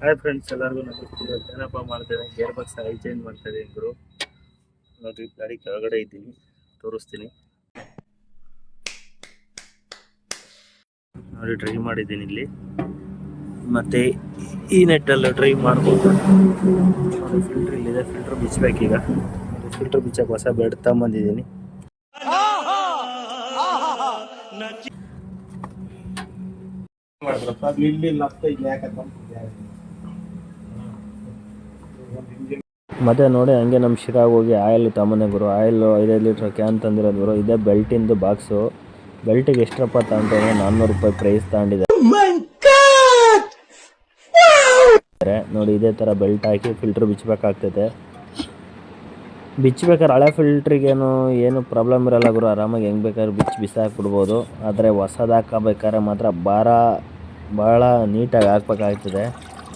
Hi friends, ಎಲ್ಲರಿಗೂ ನಮಸ್ತೆ. ಏನಪ್ಪ ಮಾಡ್ತೇನೆ, ಗೇರ್ ಬಾಕ್ಸ್ ಆಯಿಲ್ ಚೇಂಜ್ ಮಾಡ್ತಾ ಇದ್ದೀನಿ ಗುರು. ನೋಡಿರಿ, ಗಾಡಿ ಕೆಳಗಡೆ ಇದ್ದೀನಿ, ತೋರಿಸ್ತೀನಿ ನೋಡಿ. ಡ್ರೈ ಮಾಡಿದ್ದೀನಿ ಇಲ್ಲಿ, ಮತ್ತೆ ಈ ನೆಟ್ಟಲ್ಲಿ ಡ್ರೈ ಮಾಡ್ಬೋದು ನೋಡಿ. ಫಿಲ್ಟರ್ ಇಲ್ಲಿದೆ, ಫಿಲ್ಟರ್ ಬಿಚ್ಚಬೇಕು ಈಗ. ಫಿಲ್ಟರ್ ಬಿಚ್ಚಕ್ಕೆ ಹೊಸ ಬೆಡ್ ತಗೊಂಬಂದಿದ್ದೀನಿ. ಮತ್ತೆ ನೋಡಿ, ಹಂಗೆ ನಮ್ಮ ಶಿರಾಗ ಹೋಗಿ ಆಯಿಲ್ ತಗೊಂಬಂದೆ ಗುರು. ಆಯಿಲ್ 5 ಲೀಟ್ರ್ ಕ್ಯಾನ್ ತಂದಿರೋದು ಗುರು. ಇದೇ ಬೆಲ್ಟಿಂದು ಬಾಕ್ಸು. ಬೆಲ್ಟಿಗೆ ಎಷ್ಟಪ್ಪ ತಗೊಂಡ್ರೆ ₹400 ಪ್ರೈಸ್ ತಗೊಂಡಿದ್ದಾರೆ ನೋಡಿ. ಇದೇ ಥರ ಬೆಲ್ಟ್ ಹಾಕಿ ಫಿಲ್ಟ್ರ್ ಬಿಚ್ಚಬೇಕಾಗ್ತದೆ. ಬಿಚ್ಚಬೇಕಾದ್ರೆ ಹಳೆ ಫಿಲ್ಟ್ರಿಗೇನು ಏನು ಪ್ರಾಬ್ಲಮ್ ಇರೋಲ್ಲ ಗುರು. ಆರಾಮಾಗಿ ಹೆಂಗೆ ಬೇಕಾದ್ರೆ ಬಿಸಾಕ್ಬಿಡ್ಬೋದು. ಆದರೆ ಹೊಸದು ಹಾಕಬೇಕಾದ್ರೆ ಮಾತ್ರ ಭಾಳ ನೀಟಾಗಿ ಹಾಕ್ಬೇಕಾಗ್ತದೆ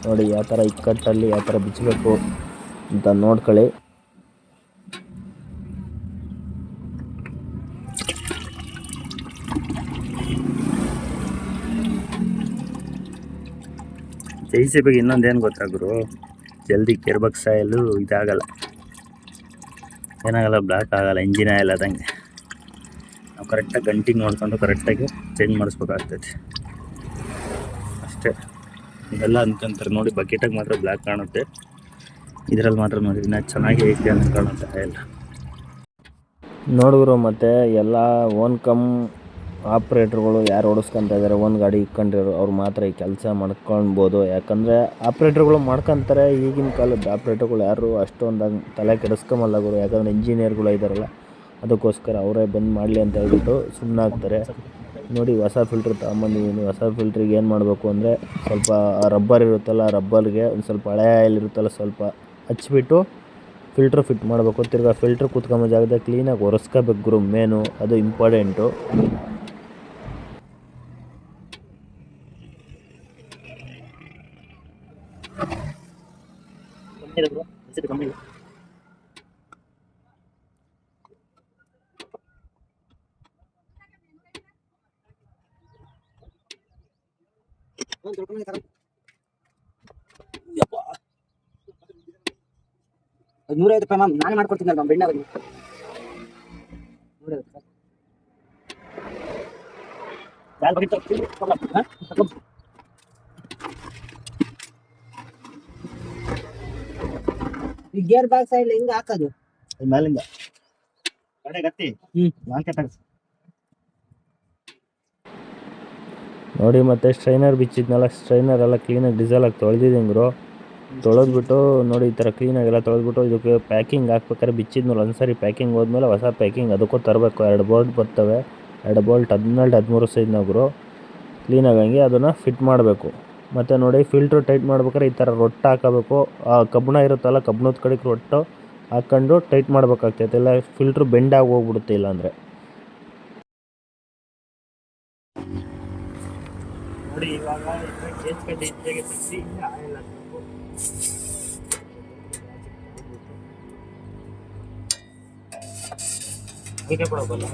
ನೋಡಿ. ಯಾವ ಥರ ಇಕ್ಕಟ್ಟಲ್ಲಿ ಯಾವ ಥರ ಬಿಚ್ಚಬೇಕು ಅಂತ ನೋಡ್ಕೊಳ್ಳಿ. JCBಗೆ ಇನ್ನೊಂದೇನು ಗೊತ್ತಾ ಗುರು, ಜಲ್ದಿ ಗೇರ್ ಬಾಕ್ಸ್ ಆಯಿಲು ಇದಾಗಲ್ಲ, ಏನಾಗಲ್ಲ, ಬ್ಲಾಕ್ ಆಗಲ್ಲ. ಇಂಜಿನ್ ಆಯಿಲ್ ಆದಂಗೆ ನಾವು ಕರೆಕ್ಟಾಗಿ ಗಂಟಿಗೆ ನೋಡ್ಕೊಂಡು ಕರೆಕ್ಟಾಗಿ ಚೇಂಜ್ ಮಾಡಿಸ್ಬೇಕಾಗ್ತೈತಿ ಅಷ್ಟೇ. ಇದೆಲ್ಲ ಅನ್ಕೊಂತಾರೆ ನೋಡಿ, ಬಕೆಟಾಗಿ ಮಾತ್ರ ಬ್ಲ್ಯಾಕ್ ಕಾಣುತ್ತೆ, ಇದರಲ್ಲಿ ಮಾತ್ರ ನೋಡಿ ಇನ್ನೂ ಚೆನ್ನಾಗಿ ಐತೆ ಅಂತ ಕಾಣುತ್ತೆ ಆಯಿಲ್. ನೋಡಿದ್ರು ಮತ್ತು ಎಲ್ಲ ಓನ್ ಕಮ್ ಆಪ್ರೇಟ್ರುಗಳು ಯಾರು ಓಡಿಸ್ಕೊತಾ ಇದ್ದಾರೆ, ಒಂದು ಗಾಡಿ ಇಕ್ಕೊಂಡಿರೋ ಅವ್ರು ಮಾತ್ರ ಈ ಕೆಲಸ ಮಾಡ್ಕೊಳ್ಬೋದು. ಯಾಕಂದರೆ ಆಪ್ರೇಟ್ರುಗಳು ಮಾಡ್ಕೊತಾರೆ. ಈಗಿನ ಕಾಲದ ಆಪ್ರೇಟ್ರುಗಳು ಯಾರು ಅಷ್ಟೊಂದಾಗಿ ತಲೆ ಕೆಡಿಸ್ಕೊಂಬಲ್ಲ ಗುರು. ಯಾಕಂದರೆ ಇಂಜಿನಿಯರ್ಗಳು ಇದ್ದಾರಲ್ಲ, ಅದಕ್ಕೋಸ್ಕರ ಅವರೇ ಬಂದು ಮಾಡಲಿ ಅಂತ ಹೇಳ್ಬಿಟ್ಟು ಸುಮ್ಮನೆ ಆಗ್ತಾರೆ ನೋಡಿ. ಹೊಸ ಫಿಲ್ಟ್ರ್ ತಗೊಂಬಂದಿದ್ದೀನಿ. ಹೊಸ ಫಿಲ್ಟ್ರಿಗೆ ಏನು ಮಾಡಬೇಕು ಅಂದರೆ, ಸ್ವಲ್ಪ ರಬ್ಬರ್ ಇರುತ್ತಲ್ಲ, ರಬ್ಬರ್ಗೆ ಒಂದು ಸ್ವಲ್ಪ ಹಳೆ ಆಯಿಲ್ ಇರುತ್ತಲ್ಲ, ಸ್ವಲ್ಪ ಹಚ್ಬಿಟ್ಟು ಫಿಲ್ಟ್ರ್ ಫಿಟ್ ಮಾಡಬೇಕು. ತಿರ್ಗಾ ಫಿಲ್ಟ್ರ್ ಕೂತ್ಕೊಂಬ ಜಾಗದಾಗ ಕ್ಲೀನಾಗಿ ಒರೆಸ್ಕೋಬೇಕು ಗುರು, ಮೇನು ಅದು ಇಂಪಾರ್ಟೆಂಟು. ₹150 ಮ್ಯಾಮ್, ನಾನೇ ಮಾಡ್ಕೊಡ್ತೀನಿ ಮ್ಯಾಮ್. ಬೆಣ್ಣ ಬನ್ನಿ, ಈ ಗೇರ್ ಬಾಕ್ಸ್ ಆಯಿಲ್ ಹೆಂಗೆ ಹಾಕೋದು? ಮೇಲಿಂದ ಗತ್ತಿ ನೋಡಿ. ಮತ್ತು ಸ್ಟ್ರೈನರ್ ಬಿಚ್ಚಿದ್ನಲ್ಲ, ಸ್ಟ್ರೈನರ್ ಎಲ್ಲ ಕ್ಲೀನಾಗಿ ಡೀಸೆಲಾಗಿ ತೊಳೆದಿದ್ದೀನಿ ಗುರು. ತೊಳೆದ್ಬಿಟ್ಟು ನೋಡಿ, ಈ ಥರ ಕ್ಲೀನಾಗೆಲ್ಲ ತೊಳೆದ್ಬಿಟ್ಟು ಇದಕ್ಕೆ ಪ್ಯಾಕಿಂಗ್ ಹಾಕ್ಬೇಕಾದ್ರೆ ಬಿಚ್ಚಿದ್ನಲ್ಲ, ಒಂದ್ಸರಿ ಪ್ಯಾಕಿಂಗ್ ಹೋದ್ಮೇಲೆ ಹೊಸ ಪ್ಯಾಕಿಂಗ್ ಅದಕ್ಕೂ ತರಬೇಕು. 2 ಬೋಲ್ಟ್ ಬರ್ತವೆ, 2 ಬೋಲ್ಟ್ 12-13 ಸೈಜ್ನ ಗುರು. ಕ್ಲೀನಾಗಿ ಹಂಗೆ ಅದನ್ನು ಫಿಟ್ ಮಾಡಬೇಕು. ಮತ್ತು ನೋಡಿ, ಫಿಲ್ಟ್ರ್ ಟೈಟ್ ಮಾಡ್ಬೇಕಾದ್ರೆ ಈ ಥರ ರೊಟ್ಟು ಹಾಕೋಬೇಕು. ಆ ಕಬ್ಬಣ ಇರುತ್ತಲ್ಲ, ಕಬ್ಬಣದ ಕಡೆಗೆ ರೊಟ್ಟು ಹಾಕ್ಕೊಂಡು ಟೈಟ್ ಮಾಡಬೇಕಾಗ್ತೈತೆ, ಇಲ್ಲ ಫಿಲ್ಟ್ರ್ ಬೆಂಡಾಗಿ ಹೋಗ್ಬಿಡುತ್ತೆ ಇಲ್ಲಾಂದರೆ ನೋಡಿ. ಇವಾಗ ಗೇಜ್ ಕಡ್ಡಿ ಇದ್ದಾಗೆ ತೆಗೆಸಿ ಆಯಿಲ್ ಹಾಕಬೇಕು. ಅದಕ್ಕೆ ಕೊಡೋಲ್ಲ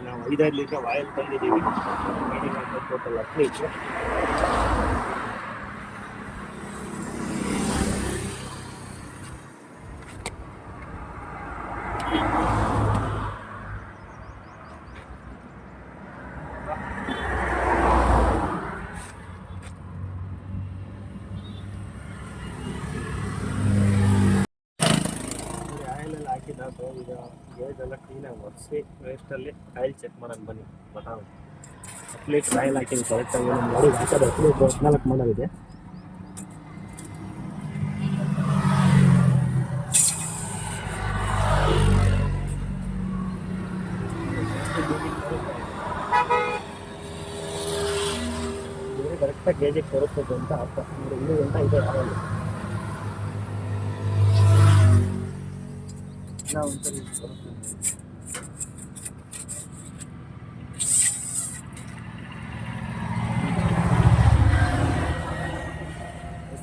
ನಾವು 5 ಲೀಟರ್ ಆಯಿಲ್ ತಂದಿದ್ದೀವಿ. Total 10 litre. ಆಯಿಲೆಲ್ಲ ಹಾಕಿದ್ದು ಈಗ ಗೇಜೆಲ್ಲ ಕ್ಲೀನಾಗಿ ಒರೆಸಿ ವೇಸ್ಟಲ್ಲಿ ಆಯಿಲ್ ಚೆಕ್ ಮಾಡೋಣ ಬನ್ನಿ. ಬಟಾವೆ 10 ಲೀಟ್ರ್ ಆಯಿಲ್ ಹಾಕಿದ್ದು ಕರೆಕ್ಟಾಗಿ ನೋಡಿ. ಹಾಕೋದು 10 ಲೀಟ್ರ್ 14 ಮಾಡಲಿದೆ. ಕರೆಕ್ಟಾಗಿ ಗೇಜಿಗೆ ತೋರಿಸ್ಬೇಕು ಅಂತ ಅರ್ಥ. ಇಲ್ಲಿ ಅಂತ ಇದೆ ಆಯಿಲ್. ನಾವು ಒಂದ್ಸರಿ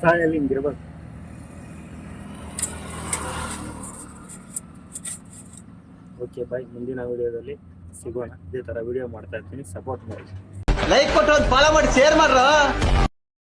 ಸಾಯಲ್ಲಿ ಹಿಂಗಿರ್ಬೇಕು. ಓಕೆ ಬಾಯ್, ಮುಂದಿನ ವಿಡಿಯೋದಲ್ಲಿ ಸಿಗೋಣ. ಇದೇ ಥರ ವಿಡಿಯೋ ಮಾಡ್ತಾ ಇರ್ತೀನಿ, ಸಪೋರ್ಟ್ ಮಾಡಿ. ಲೈಕ್ ಕೊಟ್ಟು ಫಾಲೋ ಮಾಡಿ ಶೇರ್ ಮಾಡ್ರ.